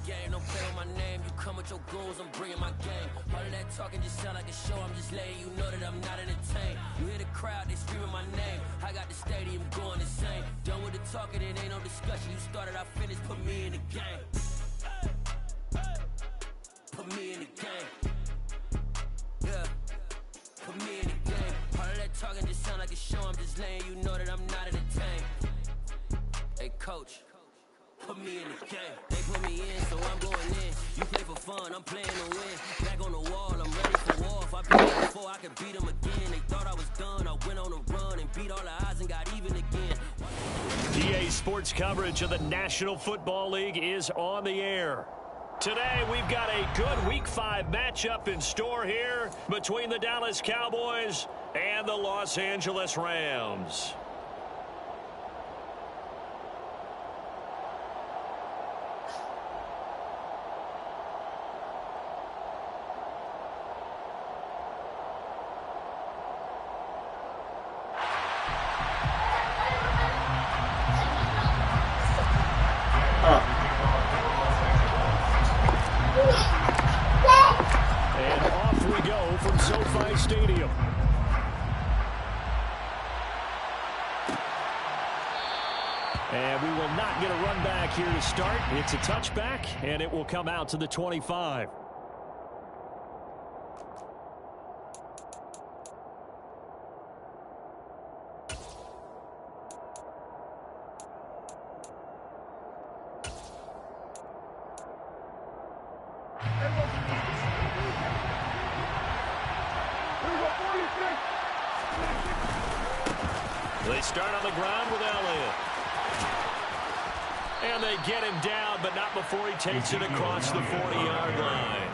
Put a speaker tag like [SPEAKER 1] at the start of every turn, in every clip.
[SPEAKER 1] game, don't play with my name. You come with your goons, I'm bringing my game. All of that talking just sound like a show, I'm just letting you know that I'm not entertained. You hear the crowd, they screaming my name. I got the stadium going insane. Done with the talking, it ain't no discussion. You started, I finished, put me in the game. Put me in the game. Yeah, put me in the game. All of that talking just sound like a show, I'm just letting you know that I'm not entertained. Hey coach, put me in the game. They put me in, so I'm going in. You play for fun, I'm playing to win. Back on the wall, I'm ready for war. If I beat them before, I can beat them again. They thought I was done, I went on a run and beat all the odds and got even again.
[SPEAKER 2] EA Sports coverage of the National Football League is on the air. Today, we've got a good Week 5 matchup in store here between the Dallas Cowboys and the Los Angeles Rams. Stadium. And we will not get a run back here to start. It's a touchback, and it will come out to the 25. They start on the ground with Elliott. And they get him down, but not before he takes it across the 40-yard line.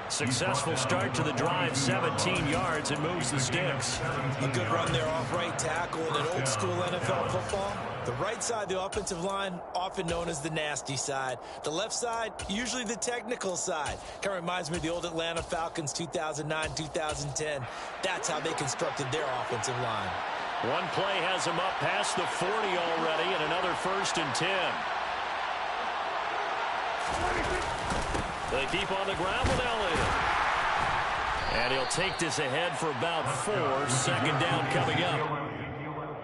[SPEAKER 2] Successful start to the drive, 17 yards, and moves the sticks.
[SPEAKER 3] A good run there off right tackle in an old-school NFL football. The right side, the offensive line, often known as the nasty side. The left side, usually the technical side. Kind of reminds me of the old Atlanta Falcons 2009-2010. That's how they constructed their offensive line.
[SPEAKER 2] One play has him up past the 40 already, and another 1st and 10. They keep on the ground with Elliott. And he'll take this ahead for about 4. 2nd down coming up.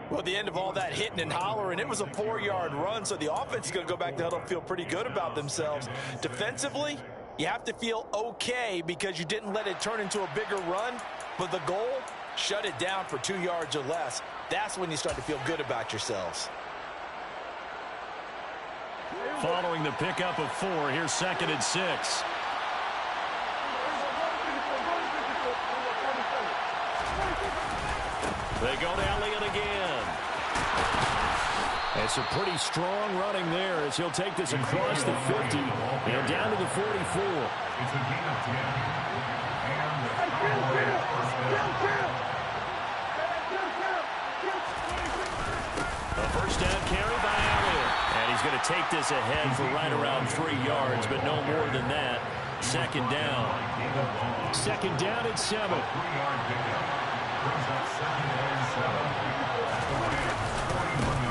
[SPEAKER 3] Well, the end of all that hitting and hollering, it was a 4-yard run, so the offense is going to go back to huddle and feel pretty good about themselves. Defensively, you have to feel okay because you didn't let it turn into a bigger run, but the goal, shut it down for 2 yards or less. That's when you start to feel good about yourselves.
[SPEAKER 2] Following the pickup of 4, here's 2nd and 6. They go to Elliott again. It's a pretty strong running there as he'll take this across the 50 and down to the 44. A first down carry by Elliott. And he's going to take this ahead for right around 3 yards, but no more than that. 2nd down. 2nd down at 7.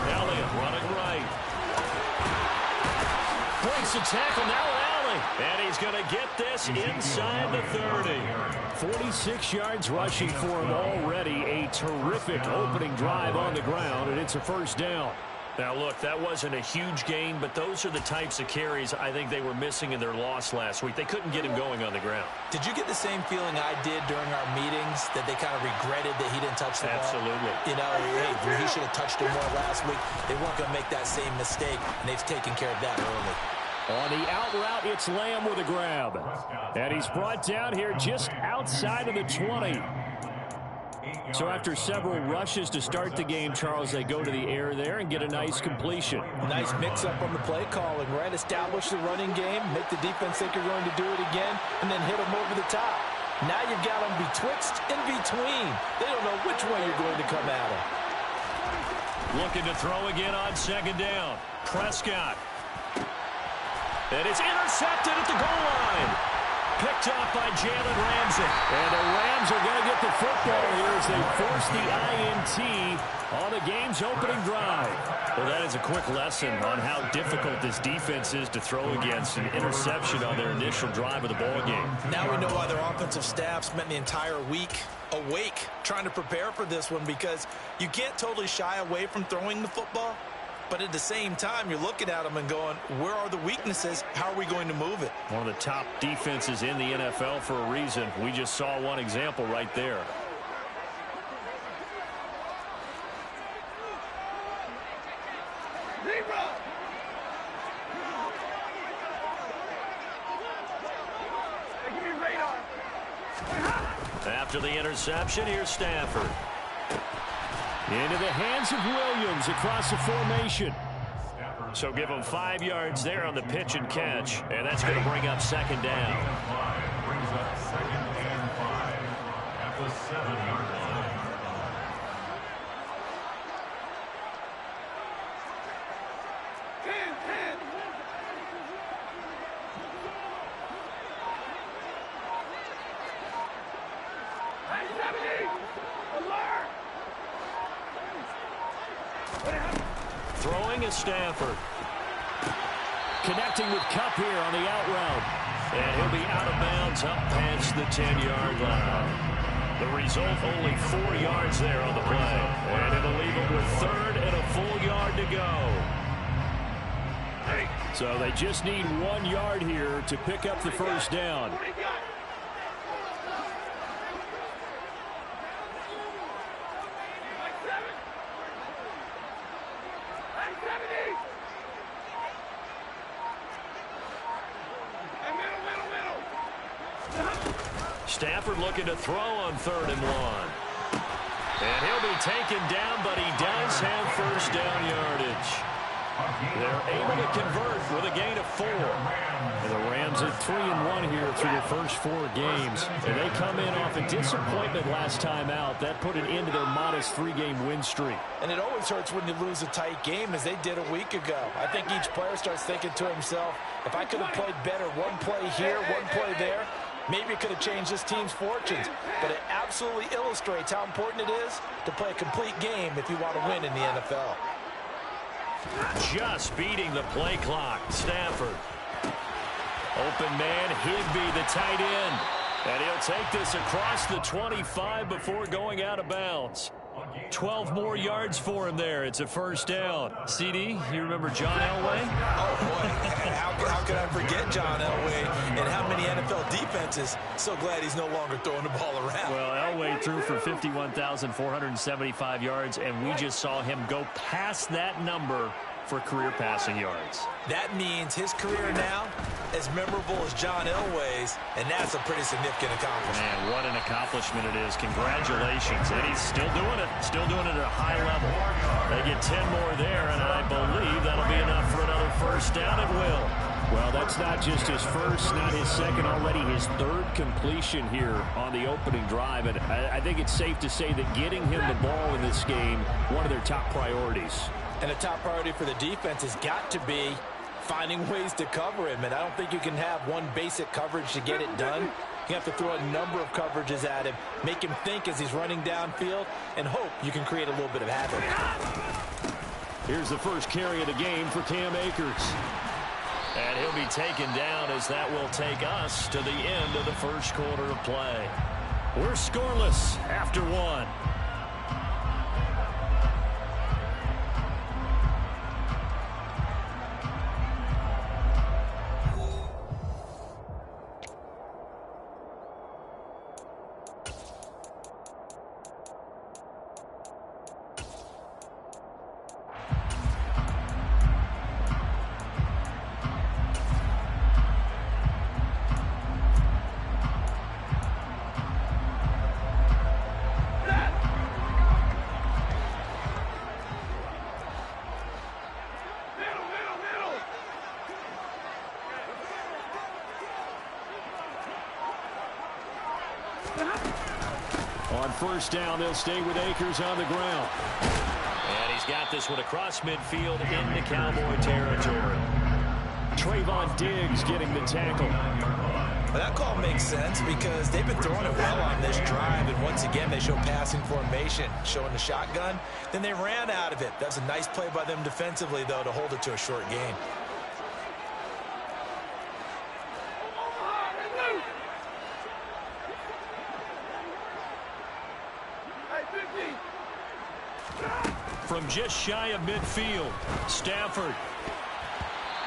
[SPEAKER 2] Elliott running right. Breaks the tackle, now Allen. And he's going to get this inside the 30. 46 yards rushing for him already. A terrific opening drive on the ground, and it's a 1st down. Now, look, that wasn't a huge gain, but those are the types of carries I think they were missing in their loss last week. They couldn't get him going on the ground.
[SPEAKER 3] Did you get the same feeling I did during our meetings, that they kind of regretted that he didn't touch the ball?
[SPEAKER 2] Absolutely.
[SPEAKER 3] You know, hey, he should have touched it more last week. They weren't going to make that same mistake, and they've taken care of that early.
[SPEAKER 2] On the out route, it's Lamb with a grab. And he's brought down here just outside of the 20. So after several rushes to start the game, Charles, they go to the air there and get a nice completion.
[SPEAKER 3] Nice mix-up on the play calling, right? Establish the running game, make the defense think you're going to do it again, and then hit them over the top. Now you've got them betwixt and between. They don't know which way you're going to come at them.
[SPEAKER 2] Looking to throw again on 2nd down. Prescott. And it's intercepted at the goal line. picked off by Jalen Ramsey. And the Rams are going to get the football here as they force the INT on the game's opening drive. Well, that is a quick lesson on how difficult this defense is to throw against. An interception on their initial drive of the ball game.
[SPEAKER 3] Now we know why their offensive staff spent the entire week awake trying to prepare for this one, because you can't totally shy away from throwing the football. But at the same time, you're looking at them and going, where are the weaknesses? How are we going to move it?
[SPEAKER 2] One of the top defenses in the NFL for a reason. We just saw one example right there. After the interception, here's Stafford. Into the hands of Williams across the formation. So give him 5 yards there on the pitch and catch, and that's going to bring up second down.
[SPEAKER 4] Brings up 2nd and 5 at the 7-yard line.
[SPEAKER 2] Throwing is Stafford. Connecting with Kupp here on the out route. And he'll be out of bounds up past the 10-yard line. The result, only 4 yards there on the play. And it'll leave him with 3rd and a full yard to go. So they just need 1 yard here to pick up the first down. Stafford looking to throw on 3rd and 1. And he'll be taken down, but he does have first down yardage. They're able to convert with a gain of 4. And the Rams at 3-1 here through the first 4 games. And they come in off a disappointment last time out. That put an end to their modest 3-game win streak.
[SPEAKER 3] And it always hurts when you lose a tight game, as they did a week ago. I think each player starts thinking to himself, if I could have played better, one play here, one play there, maybe it could have changed this team's fortunes. But it absolutely illustrates how important it is to play a complete game if you want to win in the NFL.
[SPEAKER 2] Just beating the play clock. Stafford. Open man, Higbee, the tight end. And he'll take this across the 25 before going out of bounds. 12 more yards for him there. It's a first down. CD, you remember John Elway?
[SPEAKER 3] Oh, boy. How could I forget John Elway and how many NFL defenses? So glad he's no longer throwing the ball around.
[SPEAKER 2] Well, Elway threw for 51,475 yards, and we just saw him go past that number for career passing yards.
[SPEAKER 3] That means his career now as memorable as John Elway's, and that's a pretty significant accomplishment.
[SPEAKER 2] Man, what an accomplishment it is. Congratulations. And he's still doing it. Still doing it at a high level. They get 10 more there, and I believe that'll be enough for another first down at will. Well, that's not just his first, not his second, already his 3rd completion here on the opening drive. And I think it's safe to say that getting him the ball in this game, one of their top priorities.
[SPEAKER 3] And the top priority for the defense has got to be finding ways to cover him. And I don't think you can have one basic coverage to get it done. You have to throw a number of coverages at him, make him think as he's running downfield, and hope you can create a little bit of havoc.
[SPEAKER 2] Here's the first carry of the game for Cam Akers. And he'll be taken down as that will take us to the end of the first quarter of play. We're scoreless after 1. On first down, they'll stay with Akers on the ground. And he's got this one across midfield into Cowboy territory. Trayvon Diggs getting the tackle.
[SPEAKER 3] Well, that call makes sense because they've been throwing it well on this drive, and once again they show passing formation, showing the shotgun. Then they ran out of it. That's a nice play by them defensively, though, to hold it to a short gain.
[SPEAKER 2] From just shy of midfield, Stafford.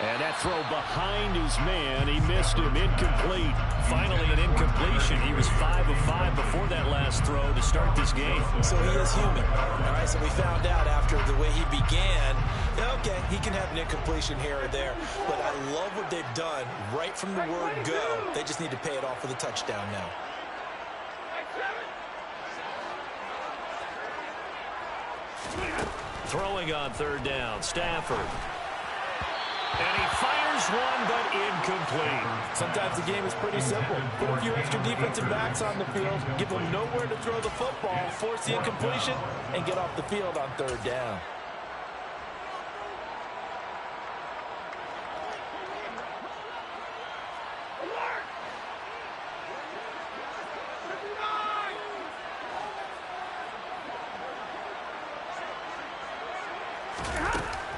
[SPEAKER 2] And that throw behind his man, he missed him, incomplete. Finally an incompletion. He was 5 of 5 before that last throw to start this game.
[SPEAKER 3] So he is human. All right, so we found out after the way he began, okay, he can have an incompletion here or there. But I love what they've done right from the word go. They just need to pay it off with a touchdown now.
[SPEAKER 2] Throwing on third down, Stafford. And he fires one, but incomplete.
[SPEAKER 3] Sometimes the game is pretty simple. Put a few extra defensive backs on the field, give them nowhere to throw the football, force the incompletion, and get off the field on third down.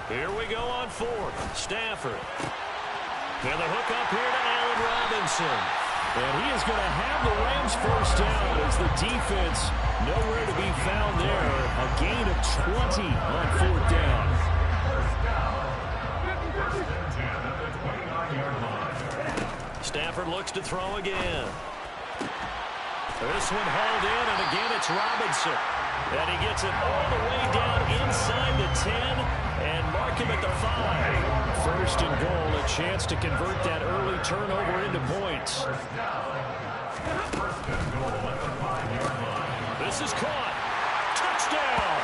[SPEAKER 2] Here we go on fourth. Stafford. And the hook up here to Allen Robinson. And he is going to have the Rams first down as the defense nowhere to be found there. A gain of 20 on fourth down. Stafford looks to throw again. This one hauled in, and again it's Robinson. And he gets it all the way down inside the 10 and mark him at the 5. First and goal, a chance to convert that early turnover into points. This is caught. Touchdown!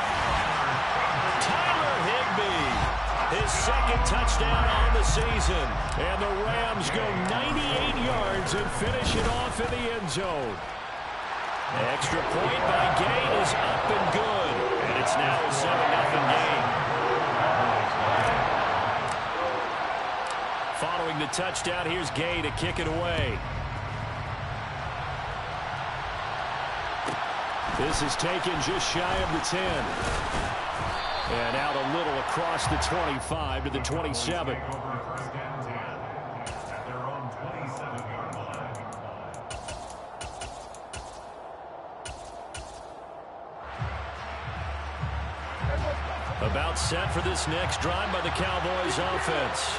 [SPEAKER 2] Tyler Higbee. His second touchdown on the season. And the Rams go 98 yards and finish it off in the end zone. Extra point by Gay is up and good. And it's now a 7-0 game. Following the touchdown, here's Gay to kick it away. This is taken just shy of the 10. And out a little across the 25 to the 27. About set for this next drive by the Cowboys offense.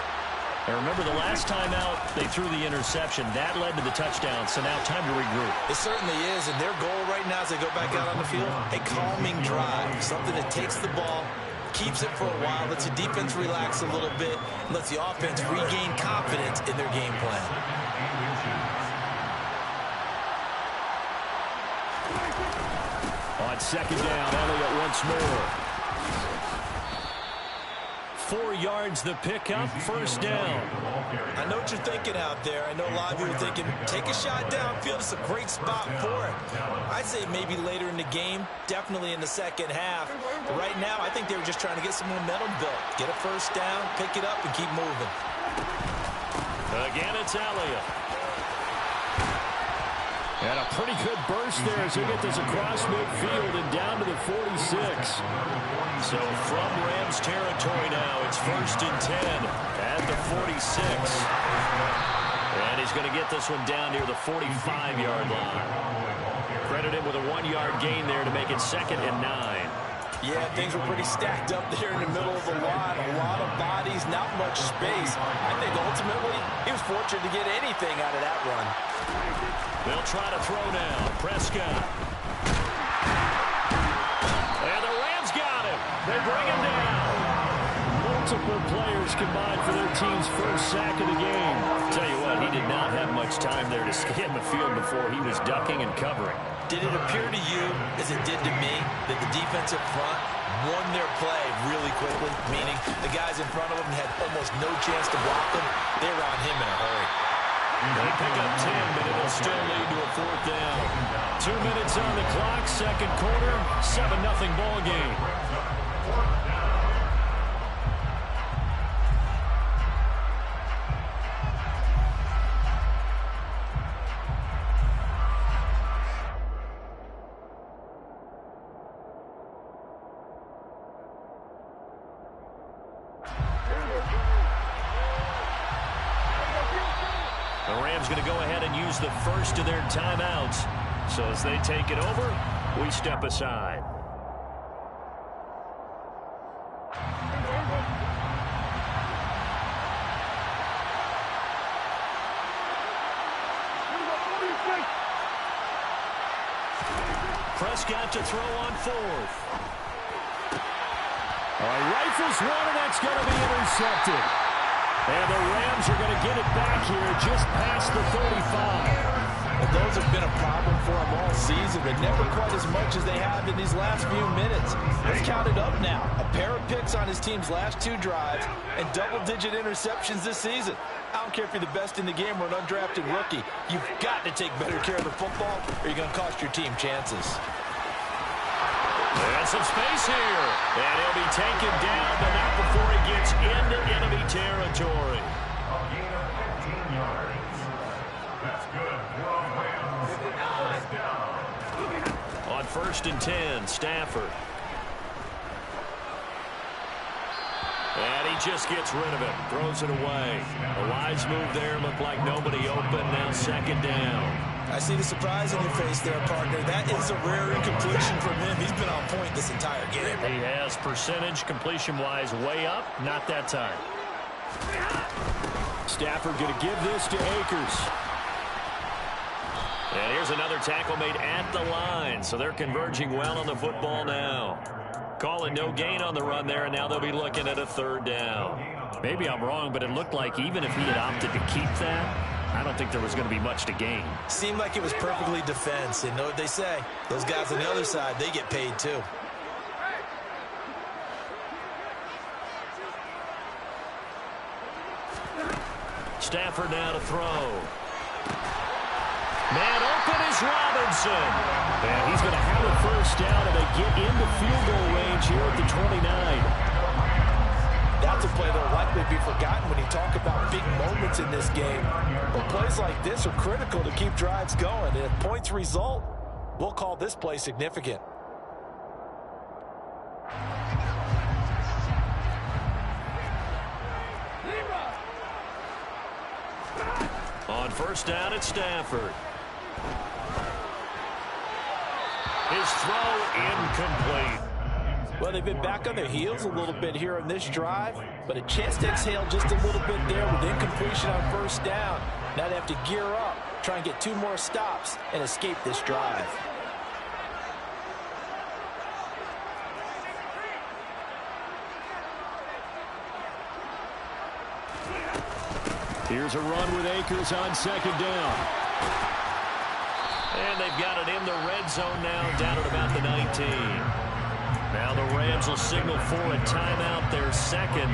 [SPEAKER 2] And remember, the last time out, they threw the interception. That led to the touchdown, so now time to regroup.
[SPEAKER 3] It certainly is, and their goal right now as they go back out on the field, a calming drive, something that takes the ball, keeps it for a while, lets the defense relax a little bit, and lets the offense regain confidence in their game plan.
[SPEAKER 2] On second down, Elliott once more. 4 yards the pickup, first down.
[SPEAKER 3] I know what you're thinking out there. I know a lot of you are thinking, take a shot downfield. It's a great spot for it. I'd say maybe later in the game, definitely in the second half. But right now, I think they were just trying to get some momentum built. Get a first down, pick it up, and keep moving.
[SPEAKER 2] Again, it's Elliott. And a pretty good burst there as he gets this across midfield and down to the 46. So from Rams territory now, it's first and 10 at the 46. And he's going to get this one down near the 45-yard line. Credit him with a 1-yard gain there to make it second and 9.
[SPEAKER 3] Yeah, things were pretty stacked up there in the middle of the line. A lot of bodies, not much space. I think ultimately he was fortunate to get anything out of that run.
[SPEAKER 2] They'll try to throw now. Prescott. And the Rams got him. They bring him down. Multiple players combined for their team's first sack of the game. Tell you what, he did not have much time there to scan the field before he was ducking and covering.
[SPEAKER 3] Did it appear to you, as it did to me, that the defensive front won their play really quickly? Meaning the guys in front of them had almost no chance to block them. They were on him in a hurry.
[SPEAKER 2] They pick up 10, but it'll still lead to a fourth down. 2 minutes on the clock, second quarter, 7-0 ball game. The Rams going to go ahead and use the first of their timeouts. So as they take it over, we step aside. Prescott to throw on fourth. Rifles one, and that's going to be intercepted. And the Rams are going to get it back here just past the 35.
[SPEAKER 3] And those have been a problem for them all season, but never quite as much as they have in these last few minutes. Let's count it up now. A pair of picks on his team's last 2 drives and double-digit interceptions this season. I don't care if you're the best in the game or an undrafted rookie. You've got to take better care of the football or you're going to cost your team chances.
[SPEAKER 2] And some space here. And he'll be taken down, but not before he gets into enemy territory.
[SPEAKER 4] A gain of 15 yards. That's good.
[SPEAKER 2] On 1st and 10, Stafford. And he just gets rid of it. Throws it away. A wise move there. Looked like nobody open. Now 2nd down.
[SPEAKER 3] I see the surprise in your face there, partner. That is a rare incompletion from him. He's been on point this entire game.
[SPEAKER 2] He has percentage completion-wise way up. Not that time. Stafford going to give this to Akers. And here's another tackle made at the line. So they're converging well on the football now. Calling no gain on the run there, and now they'll be looking at a 3rd down. Maybe I'm wrong, but it looked like even if he had opted to keep that, I don't think there was going to be much to gain.
[SPEAKER 3] Seemed like it was perfectly defense. And know what they say? Those guys on the other side, they get paid too.
[SPEAKER 2] Stafford now to throw. Man open is Robinson. And he's going to have a 1st down, and they get into field goal range here at the 29.
[SPEAKER 3] That's a play that will likely be forgotten when you talk about big moments in this game. But plays like this are critical to keep drives going. And if points result, we'll call this play significant.
[SPEAKER 2] On 1st down, it's Stafford. His throw incomplete.
[SPEAKER 3] Well, they've been back on their heels a little bit here in this drive, but a chance to exhale just a little bit there with incompletion on 1st down. Now they have to gear up, try and get 2 more stops, and escape this drive.
[SPEAKER 2] Here's a run with Akers on 2nd down. And they've got it in the red zone now, down at about the 19. Now the Rams will signal for a timeout, their 2nd,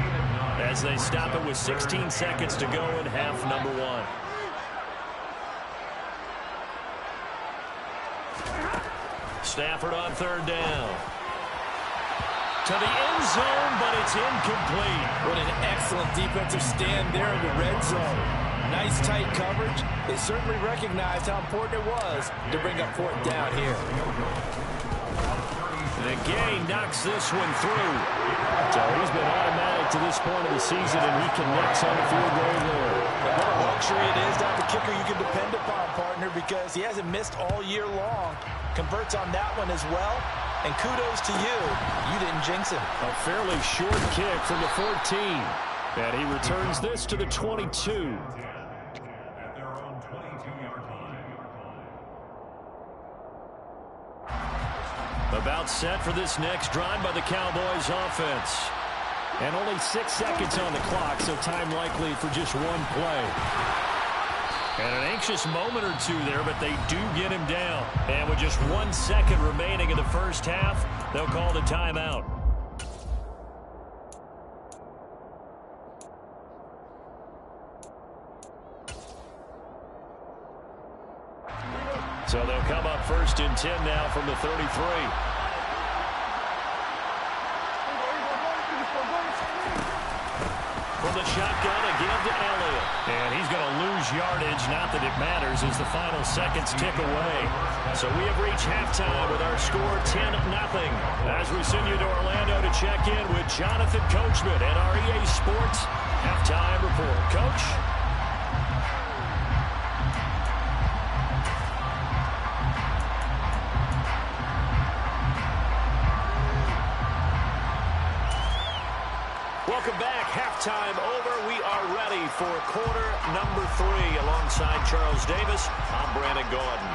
[SPEAKER 2] as they stop it with 16 seconds to go in half number 1. Stafford on 3rd down. To the end zone, but it's incomplete.
[SPEAKER 3] What an excellent defensive stand there in the red zone. Nice tight coverage. They certainly recognized how important it was to bring up 4th down here.
[SPEAKER 2] The gain knocks this one through. So he's been automatic to this point of the season, and he connects on the field goal there.
[SPEAKER 3] What a luxury it is to have a kicker you can depend upon, partner, because he hasn't missed all year long. Converts on that one as well. And kudos to you. You didn't jinx him.
[SPEAKER 2] A fairly short kick from the 14. And he returns this to the 22.
[SPEAKER 4] At their own 22-yard line.
[SPEAKER 2] About set for this next drive by the Cowboys offense. And only 6 seconds on the clock, so time likely for just 1 play. And an anxious moment or 2 there, but they do get him down. And with just 1 second remaining in the 1st half, they'll call the timeout. So they'll come up 1st and 10 now from the 33. From the shotgun again to Elliott. And he's going to lose yardage. Not that it matters as the final seconds tick away. So we have reached halftime with our score 10-0. As we send you to Orlando to check in with Jonathan Coachman at our EA Sports Halftime Report. Coach? over. We are ready for quarter number 3. Alongside Charles Davis, I'm Brandon Gordon.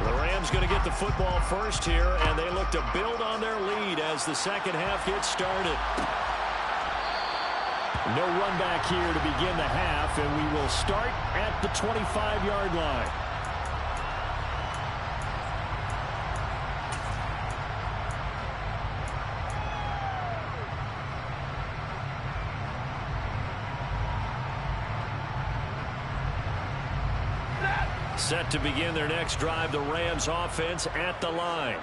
[SPEAKER 2] The Rams going to get the football first here, and they look to build on their lead as the second half gets started. No run back here to begin the half, and we will start at the 25-yard line. Set to begin their next drive, the Rams offense at the line.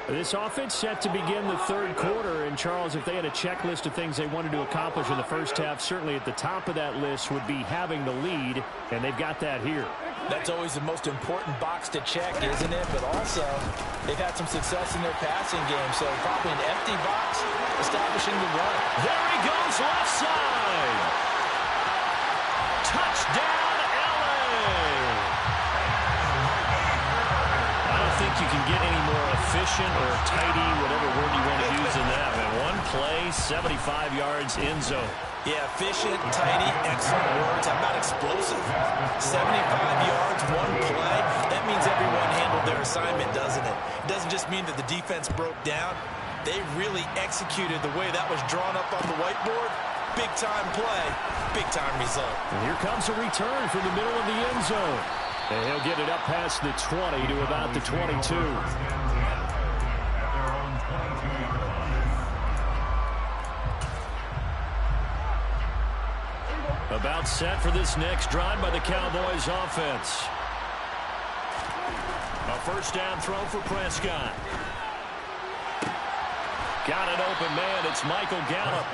[SPEAKER 2] This offense set to begin the third quarter, and Charles, if they had a checklist of things they wanted to accomplish in the first half, certainly at the top of that list would be having the lead, and they've got that here.
[SPEAKER 3] That's always the most important box to check, isn't it? But also, they've had some success in their passing game, so probably an empty box establishing the run.
[SPEAKER 2] There he goes, left side. Touchdown, LA. I don't think you can get any more efficient or tidy, whatever word you want to use in that. Man, one play, 75 yards, end zone.
[SPEAKER 3] Yeah, efficient, tidy, excellent words. How about explosive? 75 yards, one play. That means everyone handled their assignment, doesn't it? It doesn't just mean that the defense broke down. They really executed the way that was drawn up on the whiteboard. Big-time play, big-time result.
[SPEAKER 2] And here comes a return from the middle of the end zone. And he'll get it up past the 20 to about the 22. About set for this next drive by the Cowboys offense. A first down throw for Prescott. Got an open man. It's Michael Gallup.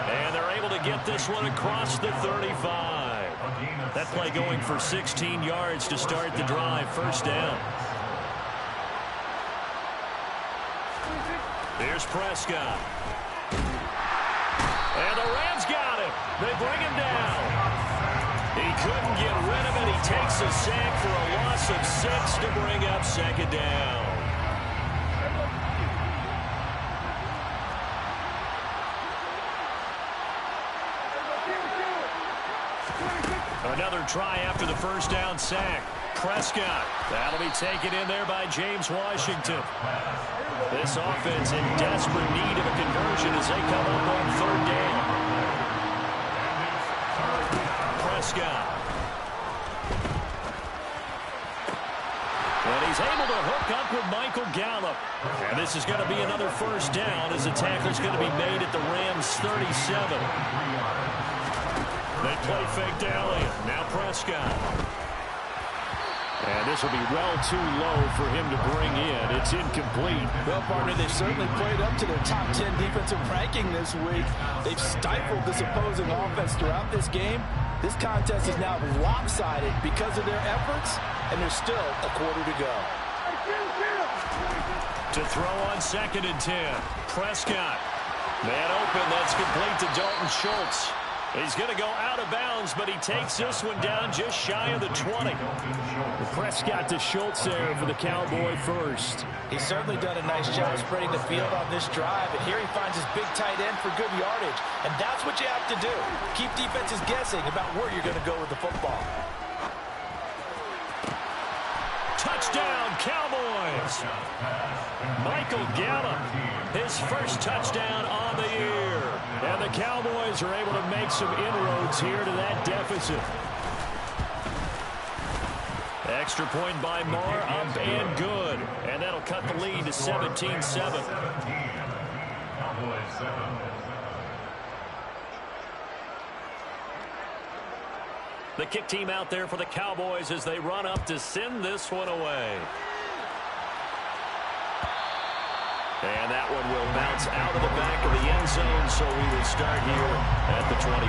[SPEAKER 2] And they're able to get this one across the 35. That play going for 16 yards to start the drive. First down. Here's Prescott. And the Rams got him. They bring him down. He couldn't get rid of it. He takes a sack for a loss of 6 to bring up second down. Another try after the first down sack. Prescott. That'll be taken in there by James Washington. This offense in desperate need of a conversion as they come up on third down. Prescott. And he's able to hook up with Michael Gallup. And this is going to be another first down as the tackle's going to be made at the Rams 37. They play fake to Elliott. Now Prescott. And this will be well too low for him to bring in. It's incomplete.
[SPEAKER 3] Well, partner, they've certainly played up to their top 10 defensive ranking this week. They've stifled this opposing offense throughout this game. This contest is now lopsided because of their efforts, and there's still a quarter to go.
[SPEAKER 2] To throw on 2nd and 10. Prescott. Man open. That's complete to Dalton Schultz. He's going to go out of bounds, but he takes this one down just shy of the 20. Prescott to Schultz there for the Cowboy first.
[SPEAKER 3] He's certainly done a nice job spreading the field on this drive, and here he finds his big tight end for good yardage. And that's what you have to do. Keep defenses guessing about where you're going to go with the football.
[SPEAKER 2] Touchdown, Cowboys! Michael Gallup, his first touchdown on the year. And the Cowboys are able to make some inroads here to that deficit. Extra point by Moore, up and good. And that'll cut the lead to 17-7. The kick team out there for the Cowboys as they run up to send this one away. And that one will bounce out of the back of the end zone, so we will start here at the 25.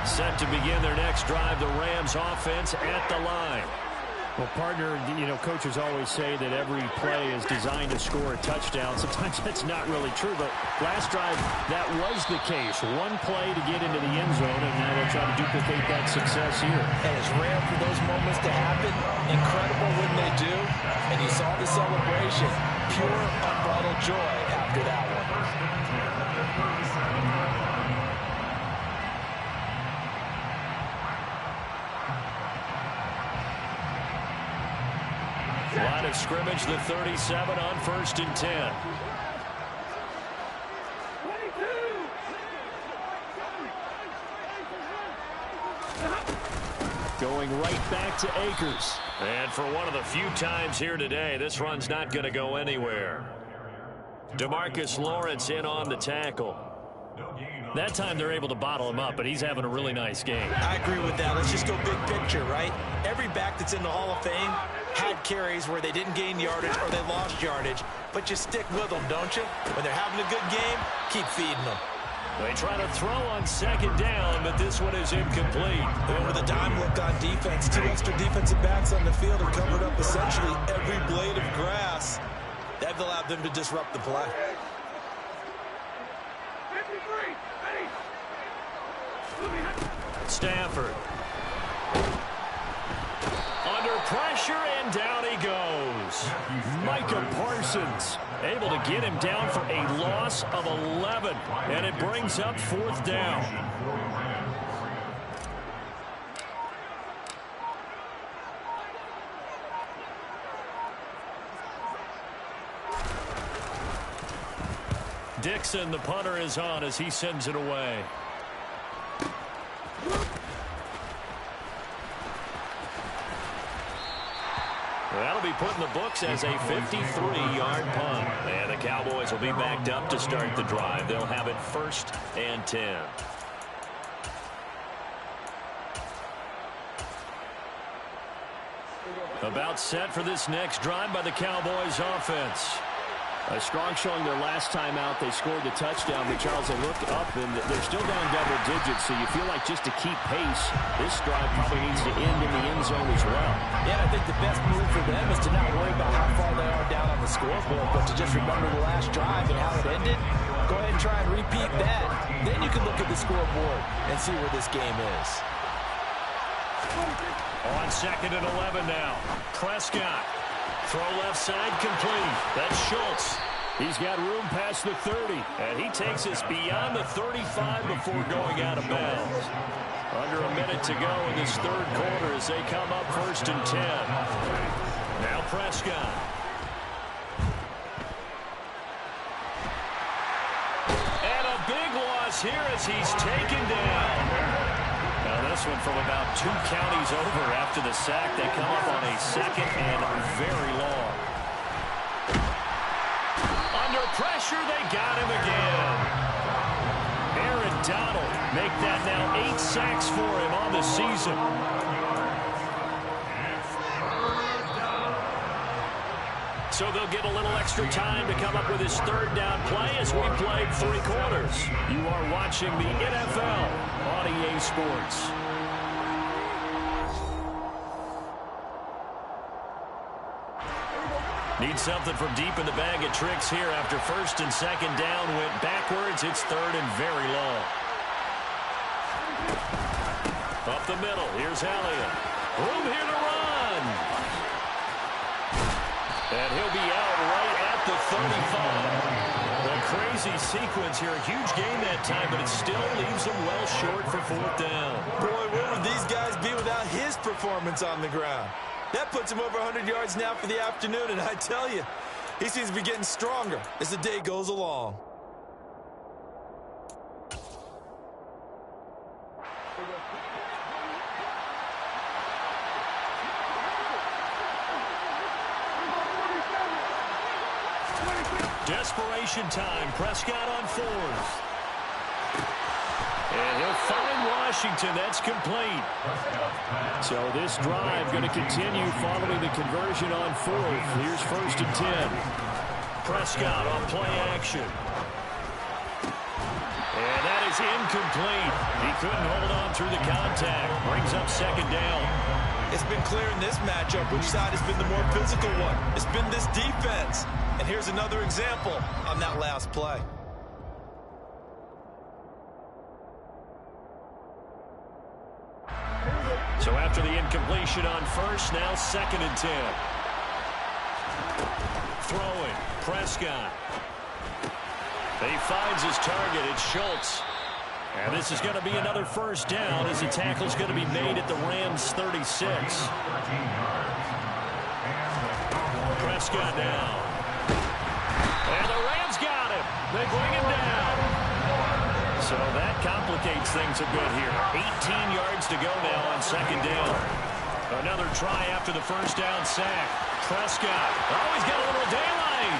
[SPEAKER 2] Set to begin their next drive, the Rams offense at the line. Well, partner, you know, coaches always say that every play is designed to score a touchdown. Sometimes that's not really true, but last drive, that was the case. One play to get into the end zone, and now they'll try to duplicate that success here.
[SPEAKER 3] And it's rare for those moments to happen. Incredible when they do. And you saw the celebration. pure, unbridled joy after that one.
[SPEAKER 2] Line of scrimmage, the 37 on 1st and 10. Going right back to Akers. And for one of the few times here today, this run's not going to go anywhere. DeMarcus Lawrence in on the tackle. That time they're able to bottle him up, but he's having a really nice game.
[SPEAKER 3] I agree with that. Let's just go big picture, right? Every back that's in the Hall of Fame had carries where they didn't gain yardage or they lost yardage, but you stick with them, don't you? When they're having a good game, keep feeding them.
[SPEAKER 2] They try to throw on 2nd down, but this one is incomplete.
[SPEAKER 3] They went with a dime look on defense. 2 extra defensive backs on the field have covered up essentially every blade of grass. That allowed them to disrupt the play.
[SPEAKER 2] Stafford. Under pressure, and down he goes. Micah Parsons able to get him down for a loss of 11, and it brings up 4th down. Dixon, the punter, is on as he sends it away. That'll be put in the books as a 53-yard punt. And the Cowboys will be backed up to start the drive. They'll have it 1st and 10. About set for this next drive by the Cowboys offense.
[SPEAKER 5] A strong showing their last time out. They scored the touchdown, but Charles, they look up, and they're still down double digits, so you feel like just to keep pace, this drive probably needs to end in the end zone as well.
[SPEAKER 3] Yeah, I think the best move for them is to not worry about how far they are down on the scoreboard, but to just remember the last drive and how it ended. Go ahead and try and repeat that. Then you can look at the scoreboard and see where this game is.
[SPEAKER 2] On 2nd and 11 now. Prescott. Throw left side complete. That's Schultz. He's got room past the 30. And he takes us beyond the 35 before going out of bounds. Under a minute to go in this 3rd quarter as they come up 1st and 10. Now Prescott. And a big loss here as he's taken down. Now this one from about 2 counties over after the sack. They come up on a 2nd and very long. Under pressure, they got him again. Aaron Donald make that now 8 sacks for him on the season. So they'll get a little extra time to come up with his 3rd down play as we played 3 quarters. You are watching the NFL on EA Sports. Need something from deep in the bag of tricks here after 1st and 2nd down. Went backwards. It's 3rd and very long. Up the middle. Here's Elliott. Room here to run. And he'll be out right at the 35. A crazy sequence here. A huge gain that time, but it still leaves them well short for 4th down.
[SPEAKER 3] Boy, where would these guys be without his performance on the ground? That puts him over 100 yards now for the afternoon, and I tell you, he seems to be getting stronger as the day goes along.
[SPEAKER 2] Desperation time. Prescott on 4th. And he'll find Washington. That's complete.
[SPEAKER 5] So this drive going to continue following the conversion on 4th. Here's 1st and 10.
[SPEAKER 2] Prescott on play action. And that is incomplete. He couldn't hold on through the contact. Brings up 2nd down.
[SPEAKER 3] It's been clear in this matchup which side has been the more physical one. It's been this defense. And here's another example on that last play.
[SPEAKER 2] So after the incompletion on 1st, now 2nd and 10. Throwing. Prescott. He finds his target. It's Schultz. And this is going to be another first down as the tackle is going to be made at the Rams' 36. Prescott now. And the Rams got him. They bring him down. So that complicates things a bit here. 18 yards to go now on second down. Another try after the first down sack. Prescott. Oh, he's got a little daylight.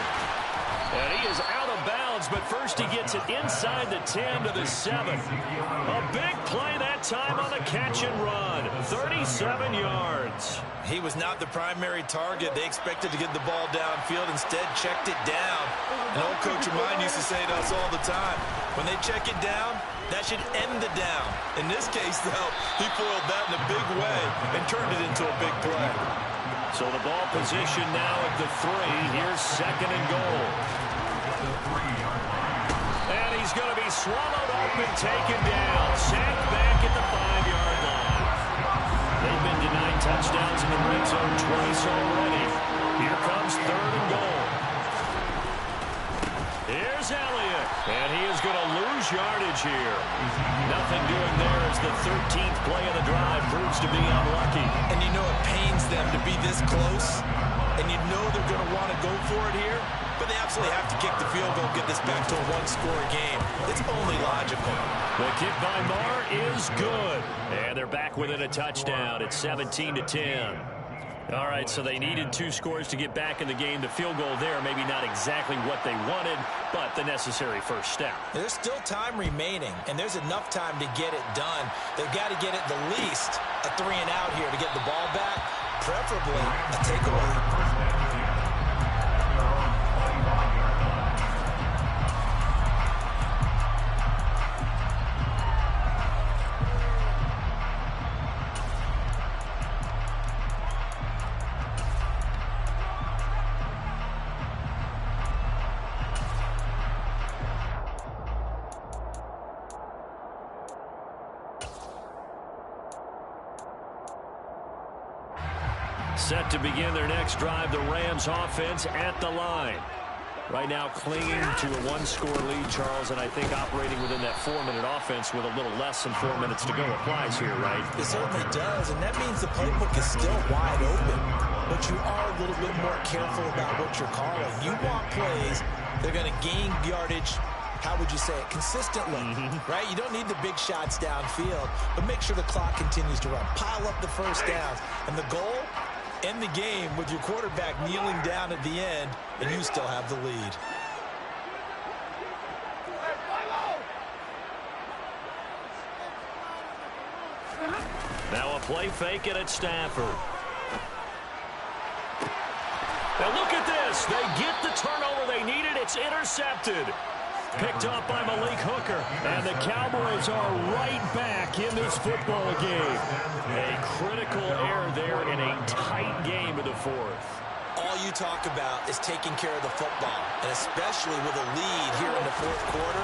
[SPEAKER 2] And he is out of bounds, but first he gets it inside the 10 to the 7. A big play that time on the catch and run. 37 yards.
[SPEAKER 3] He was not the primary target. They expected to get the ball downfield. Instead, checked it down. An old coach of mine used to say to us all the time, when they check it down, that should end the down. In this case, though, he foiled that in a big way and turned it into a big play.
[SPEAKER 2] So the ball position now at the 3. Here's second and goal. And he's going to be swallowed up and taken down. Sacked back at the 5-yard line. They've been denied touchdowns in the red zone twice already. Here comes third and goal. Here's Elliott. And he is going to lose yardage here. Nothing doing there as the 13th play of the drive proves to be unlucky.
[SPEAKER 3] And you know it pains them to be this close. And you know they're going to want to go for it here. But they absolutely have to kick the field goal and get this back to a one-score game. It's only logical.
[SPEAKER 2] The kick by Marr is good. And they're back within a touchdown. It's 17-10. All right, so they needed 2 scores to get back in the game. The field goal there, maybe not exactly what they wanted, but the necessary first step.
[SPEAKER 3] There's still time remaining, and there's enough time to get it done. They've got to get it the least a 3-and-out here to get the ball back, preferably a takeaway.
[SPEAKER 2] Set to begin their next drive, the Rams offense at the line. Right now clinging to a 1-score lead, Charles, and I think operating within that 4-minute offense with a little less than 4 minutes to go applies here, right?
[SPEAKER 3] It certainly does, and that means the playbook is still wide open. But you are a little bit more careful about what you're calling. You want plays, they're going to gain yardage, how would you say it, consistently, right? You don't need the big shots downfield, but make sure the clock continues to run. Pile up the first downs, and the goal, end the game with your quarterback kneeling down at the end, and you still have the lead.
[SPEAKER 2] Now a play fake and it's Stafford. Now look at this. They get the turnover they needed. It's intercepted. Picked up by Malik Hooker. And the Cowboys are right back in this football game. A critical error there in a tight game in the 4th.
[SPEAKER 3] All you talk about is taking care of the football, and especially with a lead here in the 4th quarter.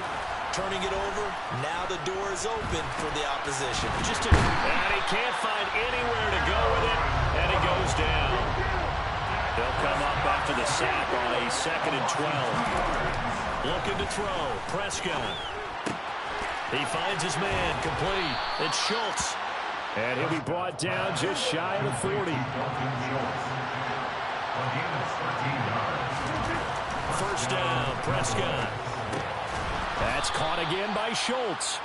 [SPEAKER 3] Turning it over, now the door is open for the opposition.
[SPEAKER 2] And he can't find anywhere to go with it, and it goes down. They'll come up after the sack on a 2nd and 12. Looking to throw. Prescott. He finds his man. Complete. It's Schultz. And he'll be brought down just shy of the 40. First down. Prescott. That's caught again by Schultz.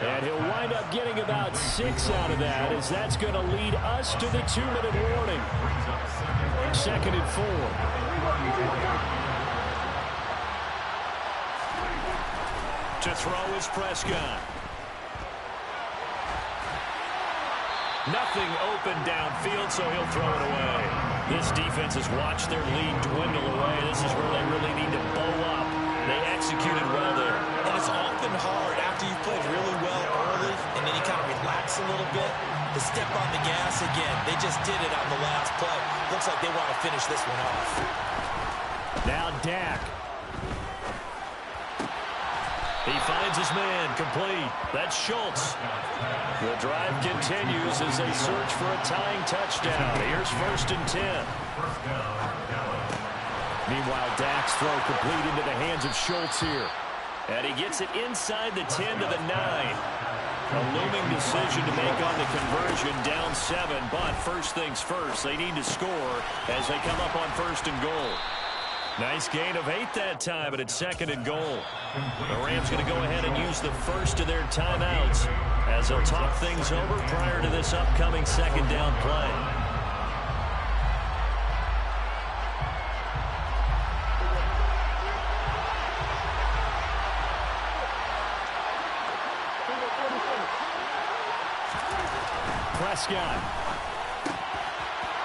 [SPEAKER 2] And he'll wind up getting about 6 out of that, as that's going to lead us to the 2-minute warning. 2nd and 4. To throw is Prescott. Nothing open downfield, so he'll throw it away. This defense has watched their lead dwindle away. This is where they really need to bow up. They executed well there.
[SPEAKER 3] And it's often hard after you've played really well early and then you kind of relax a little bit to step on the gas again. They just did it on the last play. Looks like they want to finish this one off.
[SPEAKER 2] Now Dak. He finds his man. Complete. That's Schultz. The drive continues as they search for a tying touchdown. Here's 1st and 10. Meanwhile, Dak's throw complete into the hands of Schultz here. And he gets it inside the 10 to the 9. A looming decision to make on the conversion, down 7. But first things first, they need to score as they come up on 1st and goal. Nice gain of 8 that time, but it's 2nd and goal. The Rams going to go ahead and use the first of their timeouts as they'll talk things over prior to this upcoming 2nd down play. Prescott.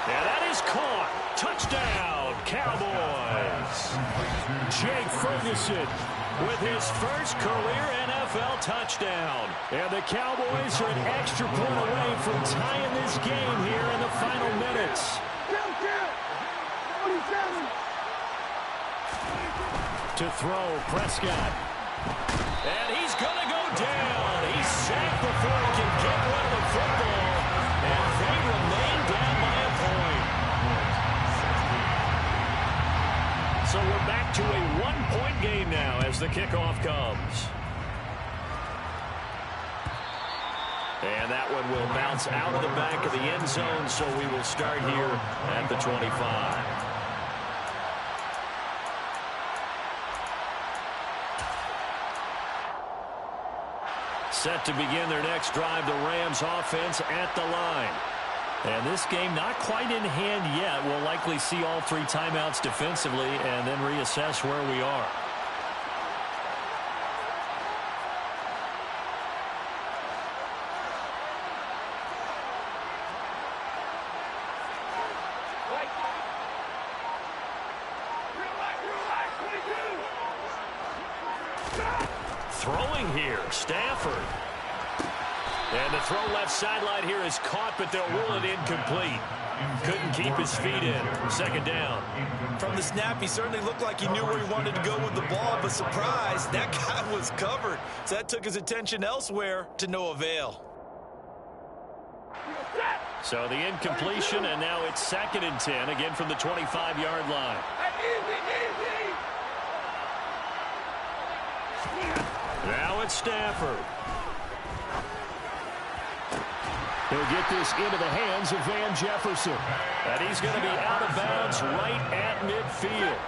[SPEAKER 2] And that is caught. Touchdown, Cowboys. Jake Ferguson with his first career NFL touchdown. And the Cowboys are an extra point away from tying this game here in the final minutes. To throw, Prescott. And he's going to go down. He's sacked before he can get rid of the football. And they remain down by a point. So we're back to a one-point game now as the kickoff comes. And that one will bounce out of the back of the end zone, so we will start here at the 25. Set to begin their next drive, the Rams offense at the line. And this game not quite in hand yet. We'll likely see all 3 timeouts defensively and then reassess where we are. Throwing here, Stafford. And the throw left sideline here is caught, but they'll rule it incomplete. Couldn't keep his feet in. 2nd down.
[SPEAKER 3] From the snap, he certainly looked like he knew where he wanted to go with the ball, but surprise, that guy was covered. So that took his attention elsewhere to no avail.
[SPEAKER 2] So the incompletion, and now it's 2nd and 10, again from the 25-yard line. Now it's Stafford. He'll get this into the hands of Van Jefferson. And he's going to be out of bounds right at midfield.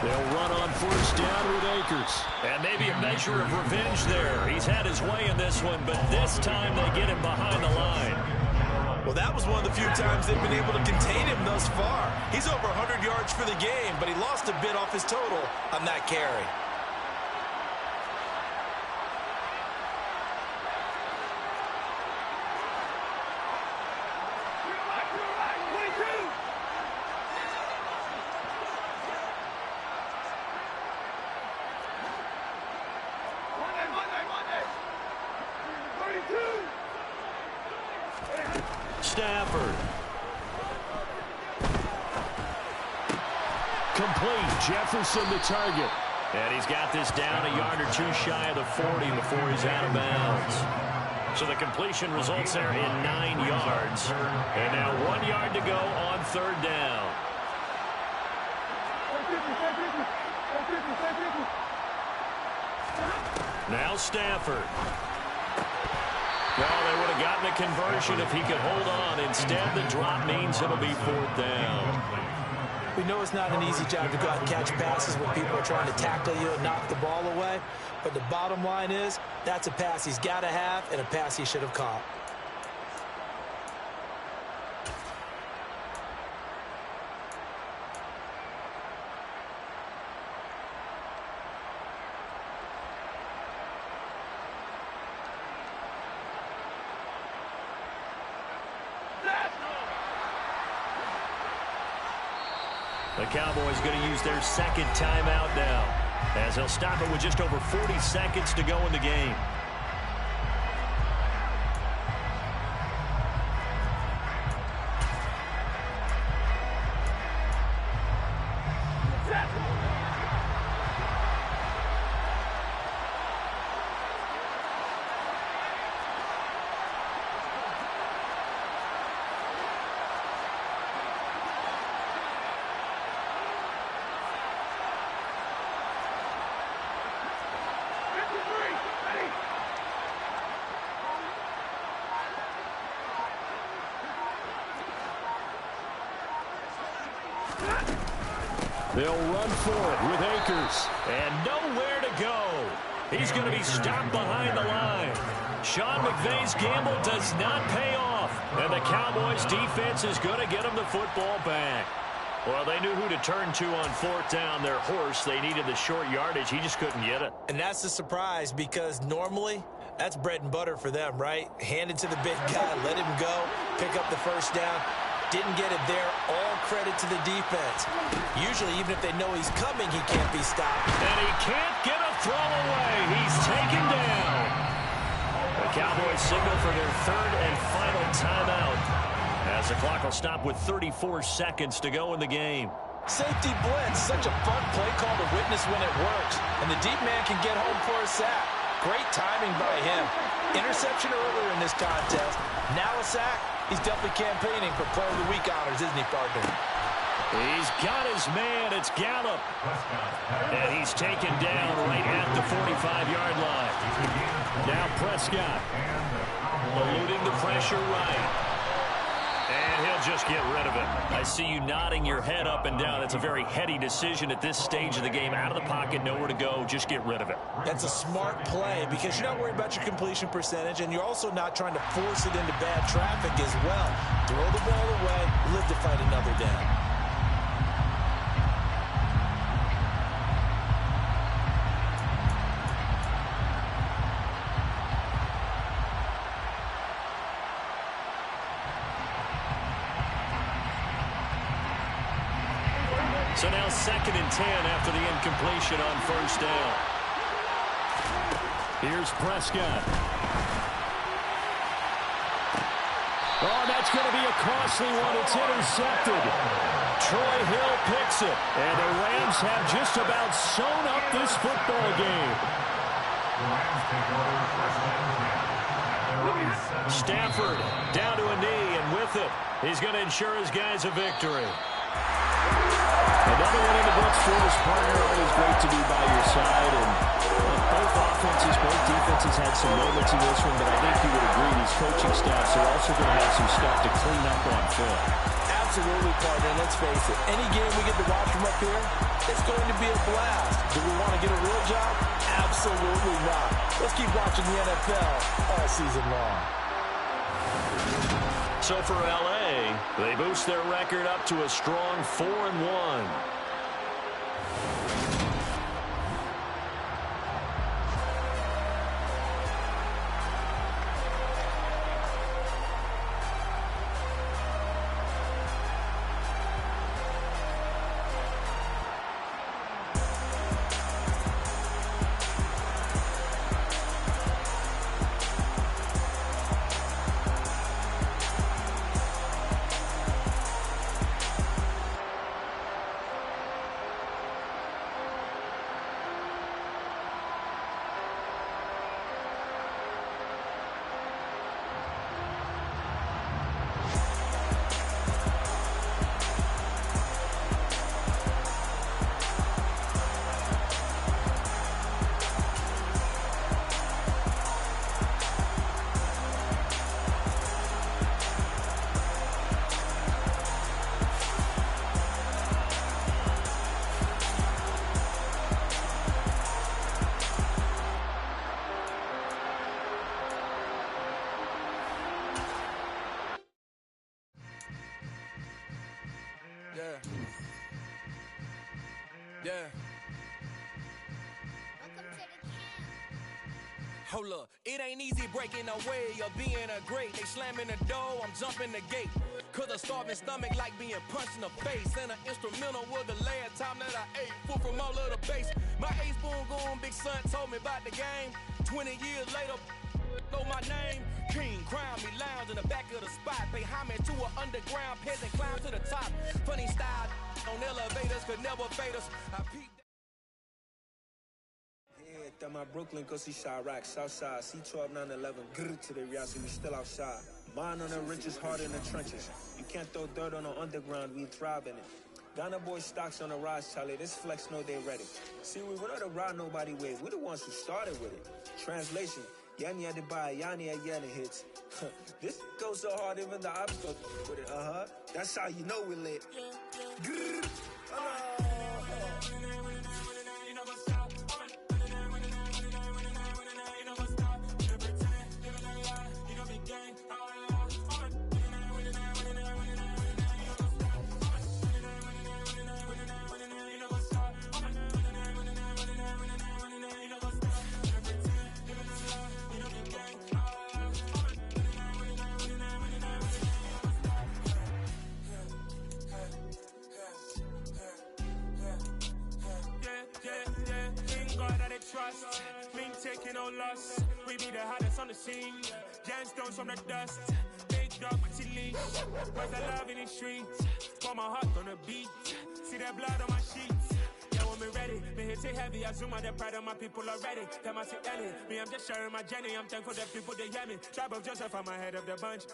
[SPEAKER 2] They'll run on 1st down with Akers. And maybe a measure of revenge there. He's had his way in this one, but this time they get him behind the line.
[SPEAKER 3] Well, that was one of the few times they've been able to contain him thus far. He's over 100 yards for the game, but he lost a bit off his total on that carry.
[SPEAKER 2] Stafford. Complete. Jefferson the target. And he's got this down a yard or 2 shy of the 40 before he's out of bounds. So the completion results there in 9 yards. And now 1 yard to go on 3rd down. Now Stafford. Well, they would have gotten a conversion if he could hold on. Instead, the drop means it'll be 4th down.
[SPEAKER 3] We know it's not an easy job to go out and catch passes when people are trying to tackle you and knock the ball away. But the bottom line is, that's a pass he's got to have and a pass he should have caught.
[SPEAKER 2] The Cowboys going to use their 2nd timeout now, as they'll stop it with just over 40 seconds to go in the game. They'll run for it with Akers. And nowhere to go. He's going to be stopped behind the line. Sean McVay's gamble does not pay off. And the Cowboys defense is going to get him the football back. Well, they knew who to turn to on fourth down. Their horse, they needed the short yardage. He just couldn't get it.
[SPEAKER 3] And that's a surprise because normally that's bread and butter for them, right? Hand it to the big guy, let him go, pick up the first down. Didn't get it there. All credit to the defense. Usually, even if they know he's coming, he can't be stopped.
[SPEAKER 2] And he can't get a throw away. He's taken down. The Cowboys signal for their third and final timeout as the clock will stop with 34 seconds to go in the game.
[SPEAKER 3] Safety blitz, such a fun play call to witness when it works. And the deep man can get home for a sack. Great timing by him. Interception earlier in this contest. Now a sack. He's definitely campaigning for Player of the Week honors, isn't he, partner?
[SPEAKER 2] He's got his man. It's Gallup. And he's taken down right at the 45-yard line. Now Prescott. Eluding the pressure right. And he'll just get rid of it. I see you nodding your head up and down. That's a very heady decision at this stage of the game. Out of the pocket, nowhere to go. Just get rid of it.
[SPEAKER 3] That's a smart play because you're not worried about your completion percentage, and you're also not trying to force it into bad traffic as well. Throw the ball away, live to fight another down.
[SPEAKER 2] So now 2nd and 10 after the incompletion on first down. Here's Prescott. Oh, that's going to be a costly one. It's intercepted. Troy Hill picks it. And the Rams have just about sewn up this football game. Stafford down to a knee, and with it, he's going to ensure his guys a victory. Another one in the books for his partner. Always great to be by your side. And both offenses, both defenses had some moments in this one, but I think you would agree these coaching staffs are also going to have some stuff to clean up on film.
[SPEAKER 3] Absolutely, partner. Let's face it. Any game we get to watch from up here, it's going to be a blast. Do we want to get a real job? Absolutely not. Let's keep watching the NFL all season long.
[SPEAKER 2] So for L.A., they boost their record up to a strong 4-1.
[SPEAKER 1] Yeah. Hold up, it ain't easy breaking away or being a great. They slamming the door, I'm jumping the gate. Cause a starving stomach like being punched in the face. And an instrumental was the last time that I ate. Food from all of the base. My A-spoon going big son told me about the game. 20 years later, know my name. King, crown me, lounge in the back of the spot. Pay homage to an underground peasant, climb to the top. Funny style on elevators could never fade us. I peeped.
[SPEAKER 6] That my Brooklyn, go see Chirac, Southside, C12, 911, grr to the reality, we still outside. Mine on the riches, heart in the trenches. You can't throw dirt on the underground, we thrive in it. Ghana boys stocks on the rise, Charlie, this flex know they ready. See, we don't ride nobody wave, we the ones who started with it. Translation, Yanni had to buy, Yanni had Yanni hits. This goes so hard, even the ops go with it. That's how you know we're lit. Grrr.
[SPEAKER 7] Trust, me taking no loss. We be the hottest on the scene. Gemstones from the dust. Big dog with your leash. Where's the love in the streets? Pour my heart on the beat. See that blood on my sheets. Yeah, when me ready, me hit it heavy. I zoom out the pride of my people already. Tell my Ellie, me I'm just sharing my journey. I'm thankful that people they hear me. Tribe of Joseph, I'm ahead of the bunch.